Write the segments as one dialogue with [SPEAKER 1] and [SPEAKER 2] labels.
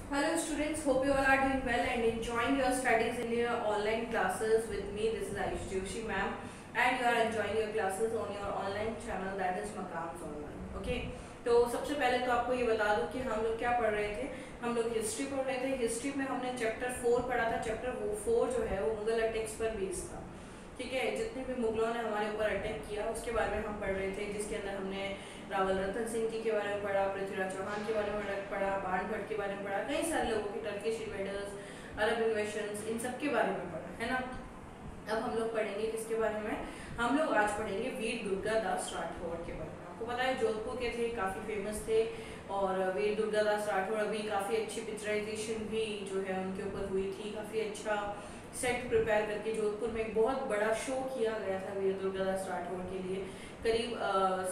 [SPEAKER 1] Hello students, hope you all are doing well and enjoying your studies in your online classes with me. This is Ayush Joshi ma'am and you are enjoying your classes on your online channel that is Maqams Online. Okay, तो सबसे पहले तो आपको ये बता दूं कि हम लोग क्या पढ़ रहे थे। हम लोग हिस्ट्री पढ़ रहे थे। हिस्ट्री में हमने चैप्टर 4 पढ़ा था। चैप्टर 4 जो है वो मुगल अटैक्स पर बेस्ड था। ठीक है, जितने भी मुगलों ने हमारे ऊपर अटैक किया उसके बारे में हम पढ़ रहे थे, जिसके अंदर हमने रावल रतन सिंह जी के बारे में पढ़ा, पृथ्वीराज चौहान के बारे में पढ़ा, बाणभट्ट के बारे में पढ़ा, कई सारे लोगों की टर्किश इन्वेडर्स, अरब इन्वेशंस, इन सब के बारे में पढ़ा है ना। अब हम लोग पढ़ेंगे किसके बारे में? हम लोग आज पढ़ेंगे वीर दुर्गादास राठौर के बारे में। आपको पता है जोधपुर के थे, काफ़ी फेमस थे और वीर दुर्गादास राठौर अभी काफ़ी अच्छी पिक्चराइजेशन भी जो है उनके ऊपर हुई थी। काफ़ी अच्छा सेट प्रिपेयर करके जोधपुर में एक बहुत बड़ा शो किया गया था वीर दुर्गादास राठौर के लिए। करीब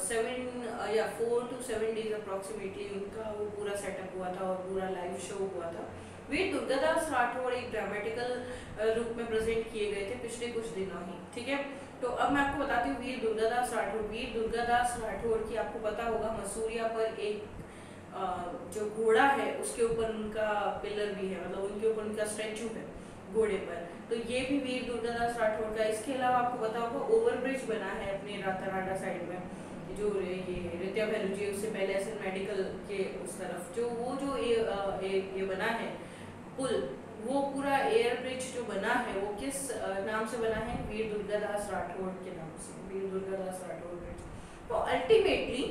[SPEAKER 1] 4 to 7 डेज अप्रॉक्सीमेटली उनका वो पूरा सेटअप हुआ था और पूरा लाइव शो हुआ था। वीर दुर्गादास राठौर एक ड्रामेटिकल रूप में प्रेजेंट किए गए थे पिछले कुछ दिनों ही। ठीक है, तो अब मैं आपको बताती हूँ वीर दुर्गादास राठौर। वीर दुर्गादास राठौर की आपको पता होगा मसूरिया पर एक जो घोड़ा है उसके ऊपर उनका पिलर भी है, मतलब उनके ऊपर उनका स्टैचू है घोड़े पर। तो ये भी वीर दुर्गादास राठौर का। इसके अलावा आपको पता होगा ओवरब्रिज बना है अपने रातानाडा साइड में, जो ये रित्या भैरू जी उससे पहले एस मेडिकल के उस तरफ जो वो जो ये बना है पुल, वो पूरा एयर ब्रिज जो बना है वो किस नाम से बना है? वीर दुर्गादास राठौर के नाम से, वीर दुर्गादास राठौर ब्रिज। तो अल्टीमेटली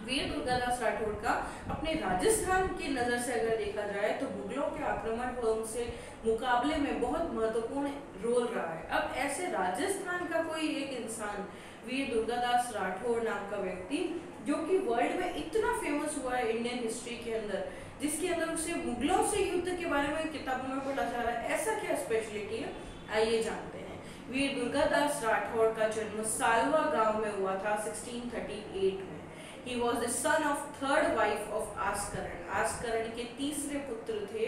[SPEAKER 1] वीर दुर्गादास राठौर का अपने राजस्थान की नज़र से अगर देखा जाए तो मुगलों के आक्रमण व उनसे मुकाबले में बहुत महत्वपूर्ण रोल रहा है। अब ऐसे राजस्थान का कोई एक इंसान वीर दुर्गादास राठौर नाम का व्यक्ति जो कि वर्ल्ड में इतना फेमस हुआ है इंडियन हिस्ट्री के अंदर, जिसके अंदर उसे मुगलों से युद्ध के बारे में किताबों में पढ़ा जा रहा है, ऐसा क्या स्पेशलिटी है आइए जानते हैं। वीर दुर्गादास राठौर का जन्म सालवा गांव में हुआ था 1638 में। He was the son of third wife of Askaran. Askaran के तीसरे पुत्र थे,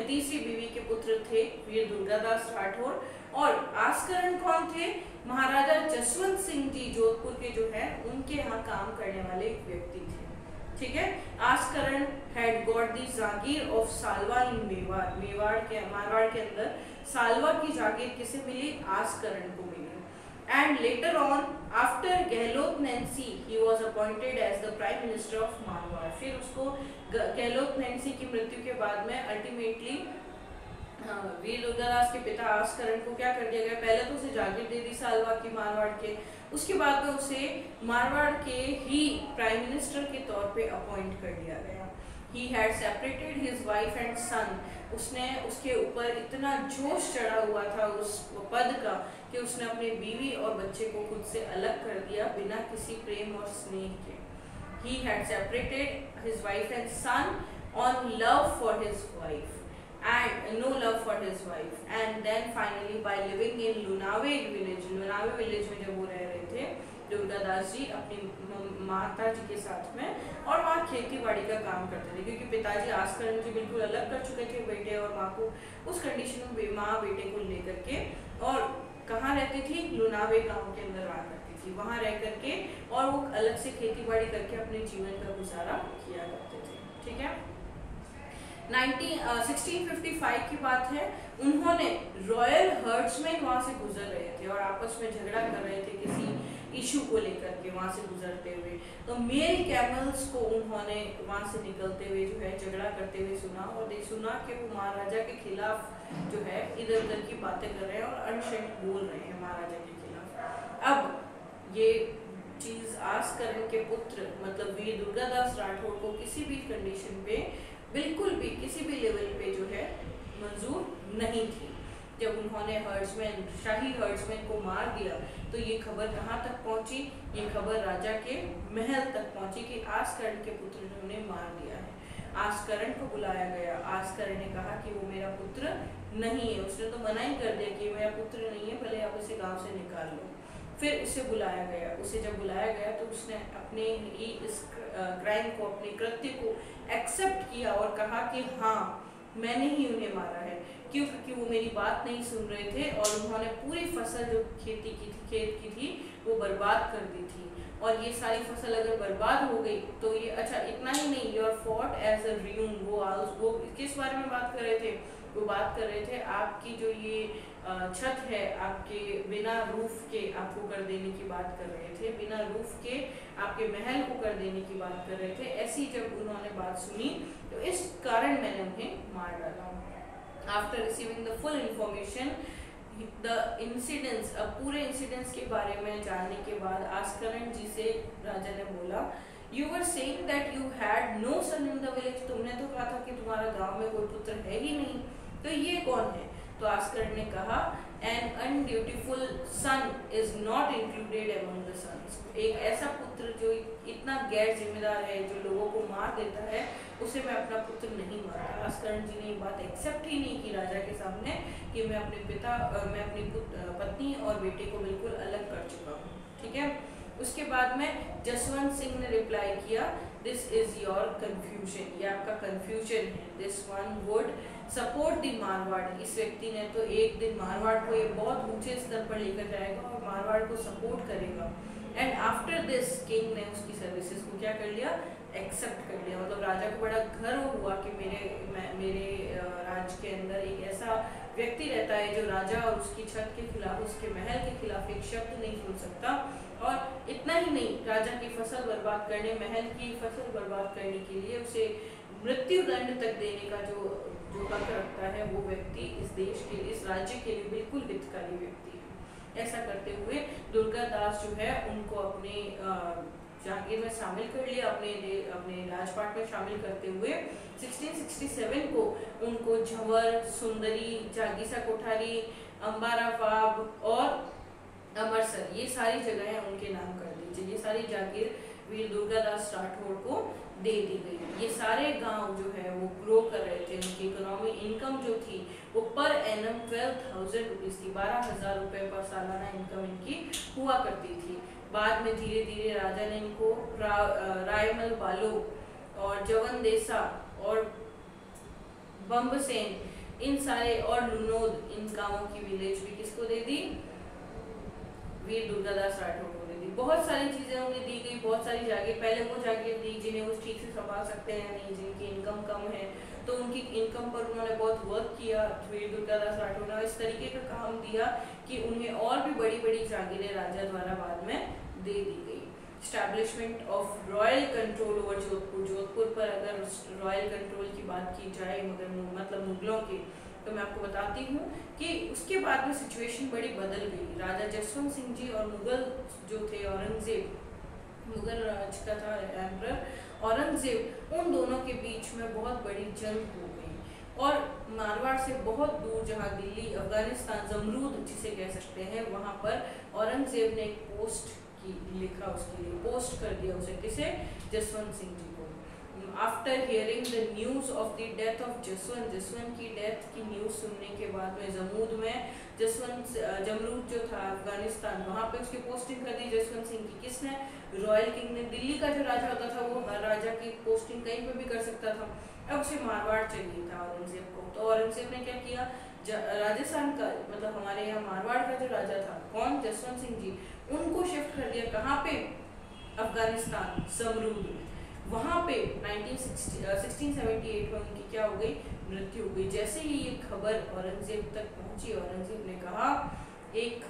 [SPEAKER 1] तीसरी बीवी के पुत्र थे वीर दुर्गादास राठौर। और आस्करण कौन थे? महाराजा जसवंत सिंह जी जोधपुर के जो है उनके यहाँ काम करने वाले एक व्यक्ति थे। ठीक है, Askaran had got the Jagir of Salva in Mewar. Marwar के अंदर सालवा की जागीर किसे मिली? आस्करण को मिली। And later on, after Gehlot Nancy, he was appointed as the Prime Minister of Marwar। फिर उसको गेहलोत नैन्सी की मृत्यु के बाद में अल्टीमेटली वीर दुर्गादास के पिता आस्करण को क्या कर दिया गया? पहले तो उसे जागीर दे दी सालवा की मारवाड़ के, उसके बाद में उसे मारवाड़ के ही प्राइम मिनिस्टर के तौर पे अपॉइंट कर दिया गया। He had separated his wife and son। उसने उसके ऊपर इतना जोश चढ़ा हुआ था उस पद का कि उसने अपनी बीवी और बच्चे को खुद से अलग कर दिया बिना किसी प्रेम और स्नेह के। He had separated his wife and son on love for his wife and no love for his wife, and then finally by living in Lunave village। Lunave village में जब वो रह रहे थे दुर्गादास जी अपनी माता जी के साथ में, और वहाँ खेती बाड़ी का काम करते थे क्योंकि पिताजी आस्करण जी बिल्कुल अलग कर चुके थे बेटे और माँ को। उस कंडीशन में माँ बेटे को लेकर के और कहाँ रहती थी? लुनावे गांव के अंदर रहा करती थी, वहाँ रह करके और वो अलग से खेती बाड़ी करके अपने जीवन का गुजारा किया करते थे। ठीक है, 1655 की बात है। उन्होंने रॉयल हर्ट्समैन वहाँ से गुजर रहे थे और आपस में झगड़ा कर रहे थे किसी इशू को लेकर के वहाँ से गुजरते हुए। तो मेल कैमल्स को उन्होंने वहाँ से निकलते हुए जो है झगड़ा करते हुए सुना और सुना कि वो महाराजा के खिलाफ जो है इधर उधर की बातें कर रहे हैं और अनशेंट बोल रहे हैं महाराजा के खिलाफ। अब ये चीज आस्करण के पुत्र मतलब वीर दुर्गादास राठौर को किसी भी कंडीशन पे, बिल्कुल भी किसी भी लेवल पे जो है मंजूर नहीं थी। जब उन्होंने हर्ट्समैन, शाही हर्ट्समैन को मार दिया तो ये खबर कहाँ तक पहुँची? ये खबर राजा के महल तक पहुँची कि आस्करण के पुत्र ने उन्हें मार दिया है। आस्करण को बुलाया गया। आस्करण ने कहा कि वो मेरा पुत्र नहीं है। उसने तो मना ही कर दिया कि मेरा पुत्र नहीं है, भले आप इसे गाँव से निकाल लो। फिर उसे बुलाया गया। उसे जब बुलाया गया तो उसने अपने ही इस क्राइम को, अपने कृत्य को एक्सेप्ट किया और कहा कि हाँ मैंने ही उन्हें मारा है। क्यों? क्योंकि वो मेरी बात नहीं सुन रहे थे और उन्होंने पूरी फसल जो खेती की थी, खेत की थी, वो बर्बाद कर दी थी। और ये सारी फसल अगर बर्बाद हो गई तो ये, अच्छा इतना ही नहीं, योर फॉट एज अ र्यूम, वो किस बारे में बात कर रहे थे, वो बात कर रहे थे आपकी जो ये छत है आपके बिना रूफ के आपको कर देने की बात कर रहे थे, बिना रूफ के आपके महल को कर देने की बात कर रहे थे। ऐसी जब उन्होंने बात सुनी तो इस कारण मैंने उन्हें मार डाला। After receiving the full information the incidents, अब पूरे इंसिडेंट्स के बारे में जानने के बाद आस्करण जी से राजा ने बोला, you were saying that you had no son in the village, तुमने तो कहा था कि तुम्हारा गांव में कोई पुत्र है ही नहीं, तो ये कौन है? तो आस्करण ने कहा, an undutiful son is not included among the sons, एक ऐसा पुत्र जो इतना गैर जिम्मेदार है, जो लोगों को मार देता है, उसे मैं अपना पुत्र नहीं मानता। आस्करण जी ने ये बात एक्सेप्ट ही नहीं की राजा के सामने कि मैं अपनी पत्नी और बेटे को बिल्कुल अलग कर चुका हूँ। ठीक है, उसके बाद में जसवंत सिंह ने रिप्लाई किया, दिस इज योर कंफ्यूजन, ये आपका कंफ्यूजन है, दिस वन वुड सपोर्ट दी मारवाड़, इस व्यक्ति ने तो एक दिन मारवाड़ को ये बहुत ऊंचे स्तर पर लेकर जाएगा और मारवाड़ को सपोर्ट करेगा। एंड आफ्टर दिस किंग ने उसकी सर्विसेज को क्या कर लिया, एक्सेप्ट कर लिया। मतलब राजा को बड़ा गर्व हुआ कि मेरे राज्य के अंदर एक ऐसा व्यक्ति रहता है जो राजा और उसकी छत के खिलाफ, उसके महल के खिलाफ एक शब्द नहीं सुन सकता। और इतना ही नहीं, राजा की फसल बर्बाद करने, महल की फसल बर्बाद करने के लिए उसे मृत्यु दंड तक देने का जो हक रखता है, वो व्यक्ति इस देश के, इस राज्य के लिए बिल्कुल हितकारी व्यक्ति है। ऐसा करते हुए दुर्गादास जो है उनको अपने जागीर में शामिल कर लिया, अपने राजपाट में शामिल करते हुए 1667 को उनको झंवर, सुंदरी, जागीसा कोठारी, अंबारा फाब और अमरसर, ये सारी जगहें उनके नाम कर दीजिए। ये सारी जागीर वीर दुर्गादास राठौड़ को दे दी गई। ये सारे गांव जो है वो ग्रो कर रहे थे, उनकी इकोनॉमी इनकम जो थी वो पर एनम 12,000 रुपीज थी, 12,000 रुपए पर सालाना इनकम इनकी हुआ करती थी। बाद में धीरे धीरे राजा ने इनको रायमल बालो और जवन देसा और बम्बसेन, इन सारे, और लुनोद, इन गांवों की विलेज भी किसको दे दी, वीर दुर्गादास राठौड़ को दे दी। बहुत सारी चीजें उन्हें दी गई, बहुत सारी जागीर, पहले वो जागीर दी जिन्हें वो ठीक से संभाल सकते हैं नहीं, जिनकी इनकम कम है, तो उनकी इनकम पर उन्होंने बहुत वर्क किया। वीर दुर्गादास राठौड़ ने इस तरीके का काम दिया कि उन्हें और भी बड़ी बड़ी जागीरें राजा द्वारा बाद में दे दी गई। Establishment of royal control over Jodhpur, Jodhpur पर अगर रॉयल कंट्रोल की बात की जाए, मगर मतलब मुगलों के, तो मैं आपको बताती हूँ कि उसके बाद में सिचुएशन बड़ी बदल गई। राजा जसवंत सिंह जी और मुगल जो थे औरंगजेब, मुगल राज का था एम्परर औरंगजेब, उन दोनों के बीच में बहुत बड़ी जंग हो गई। और मारवाड़ से बहुत दूर, जहाँ दिल्ली, अफगानिस्तान, जमरूद जिसे कह सकते हैं, वहाँ पर औरंगजेब ने एक पोस्ट की लिखा, उसके लिए पोस्ट कर दिया उसे, किसे, जसवंत सिंह जी को। After hearing the news of the death of Jaswant की डेथ की न्यूज सुनने के बाद में जमूद में जमरूद जो था अफगानिस्तान, वहाँ पे उसकी पोस्टिंग कर दी जसवंत सिंह की। किसने, रॉयल किंग ने। दिल्ली का जो राजा होता था वो हर राजा की पोस्टिंग कहीं पे भी कर सकता था, अब उसे मारवाड़ चाहिए था औरंगजेब को। तो औरंगजेब ने क्या किया, राजस्थान का, मतलब हमारे यहाँ मारवाड़ का जो राजा था, कौन, जसवंत सिंह जी, उनको शिफ्ट कर दिया कहाँ पे, अफगानिस्तान, जमरूद में। वहाँ पे 1678 में उनकी क्या हो गई, मृत्यु हो गई। जैसे ही ये खबर औरंगजेब तक पहुंची, औरंगजेब ने कहा, एक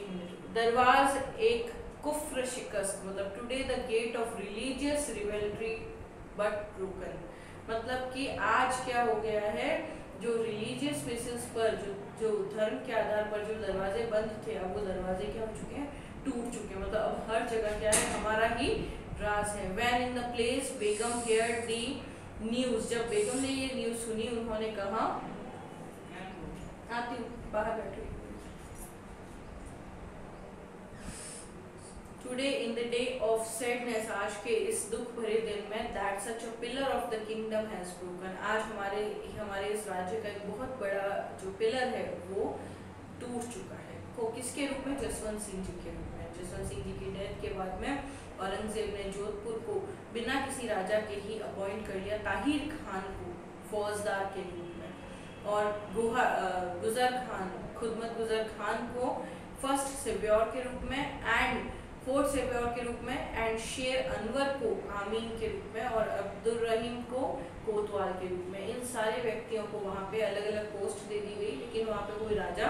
[SPEAKER 1] मिनट, दरवाज एक कुफ्र शिकस्त, मतलब today the gate of religious रिवेल्ट्री बट ब्रोकन, मतलब कि आज क्या हो गया है, जो रिलीजियस बेसिस पर, जो धर्म के आधार पर जो दरवाजे बंद थे, अब वो दरवाजे क्या हो चुके हैं, टूट चुके हैं। मतलब अब हर जगह क्या है, हमारा ही राज है। When in the place Begum heard the news, जब बेगम ने ये न्यूज सुनी, उन्होंने कहा, आती हूँ, बाहर बैठी। Today in the day of sadness, आज के इस दुख भरे दिन में, that such a pillar of the kingdom has broken, आज हमारे इस राज्य का एक बहुत बड़ा जो पिलर है वो टूट चुका है। को किसके रूप में, जसवंत सिंह जी के रूप में। जसवंत सिंह जी की डेथ के बाद में औरंगजेब ने जोधपुर को बिना किसी राजा के ही अपॉइंट कर लिया ताहिर खान को फौजदार के रूप में, और गुजर खान, खुदमत गुजर खान को फर्स्ट सेव्योर के रूप में, एंड फोर्थ सेव्योर के रूप में, एंड शेर अनवर को आमीन के रूप में, और अब्दुल रहीम को कोतवाल के रूप में। इन सारे व्यक्तियों को वहाँ पे अलग अलग पोस्ट दे दी गई, लेकिन वहाँ पे कोई राजा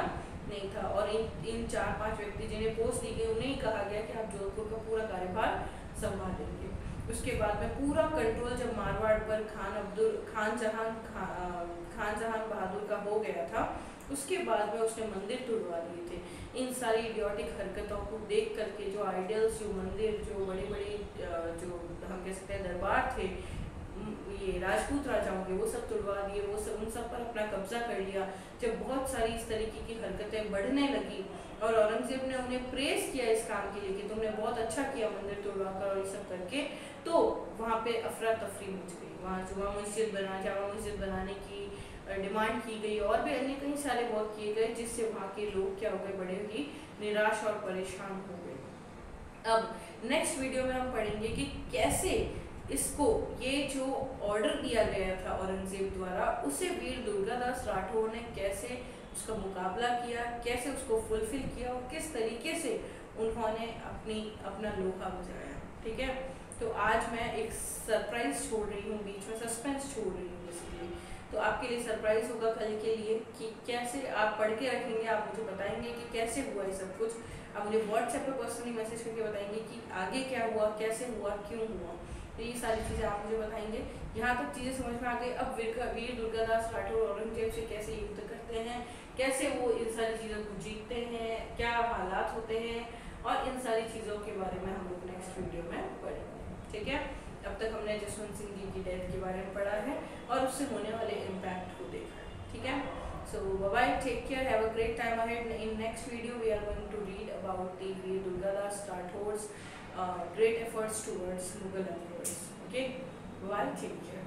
[SPEAKER 1] नहीं था। और इन 4-5 व्यक्ति जिन्हें पोस्ट दी गई उन्हें कहा गया कि आप जोधपुर का पूरा कार्यभार संभालेंगे। उसके बाद में पूरा कंट्रोल जब मारवाड़ पर खान जहां बहादुर का हो गया था, उसके बाद में उसने मंदिर तुड़वा दिए थे। इन सारी इडियोटिक हरकतों को देख करके जो आइडियल्स, जो मंदिर, जो बड़े बड़े जो हम कह सकते हैं दरबार थे ये राजपूत राजाओं के, वो सब तुड़वा दिए, वो सब उन सब पर अपना कब्जा कर लिया। जब बहुत सारी इस तरीके की हरकतें बढ़ने लगी और औरंगजेब ने उन्हें प्रेस किया इस काम के लिए कि तुमने बहुत अच्छा किया मंदिर तुड़वा कर और ये सब करके, तो वहाँ पे अफरा तफरी मच गई। वहाँ जामा मस्जिद बनाने की डिमांड की गई और भी अन्य कई सारे वर्क किए गए, जिससे वहाँ के लोग क्या हो गए, बड़े ही निराश और परेशान हो गए। अब नेक्स्ट वीडियो में हम पढ़ेंगे कि कैसे इसको, ये जो ऑर्डर दिया गया था औरंगजेब द्वारा, उसे वीर दुर्गादास राठौर ने कैसे उसका मुकाबला किया, कैसे उसको फुलफिल किया और किस तरीके से उन्होंने अपना लोहा बजाया। ठीक है, तो आज मैं एक सरप्राइज छोड़ रही हूँ, बीच में सस्पेंस छोड़ रही हूँ बेसिकली। तो आपके लिए सरप्राइज होगा कल के लिए कि कैसे आप पढ़ के रखेंगे, आप मुझे बताएंगे कि कैसे हुआ ये सब कुछ। आप मुझे व्हाट्सएप पे पर्सनली मैसेज करके बताएंगे कि आगे क्या हुआ, कैसे हुआ, क्यों हुआ। तो ये सारी चीज़ें आप मुझे बताएंगे। यहाँ तक चीज़ें समझ में आ गई। अब वीर दुर्गादास राठौर औरंगजेब से कैसे युद्ध करते हैं, कैसे वो इन सारी चीज़ों को जीतते हैं, क्या हालात होते हैं, और इन सारी चीज़ों के बारे में हम लोग नेक्स्ट वीडियो में पढ़ेंगे। ठीक है, अब तक हमने जसवंत सिंह जी की डेथ के बारे में पढ़ा है और उससे होने वाले इम्पैक्ट को देखा है। ठीक है, so bye bye, take care, have a great time ahead. In next video we are going to read about the Veer Durgadas Rathaur's great efforts towards Mughal emperors. Okay, bye, take care.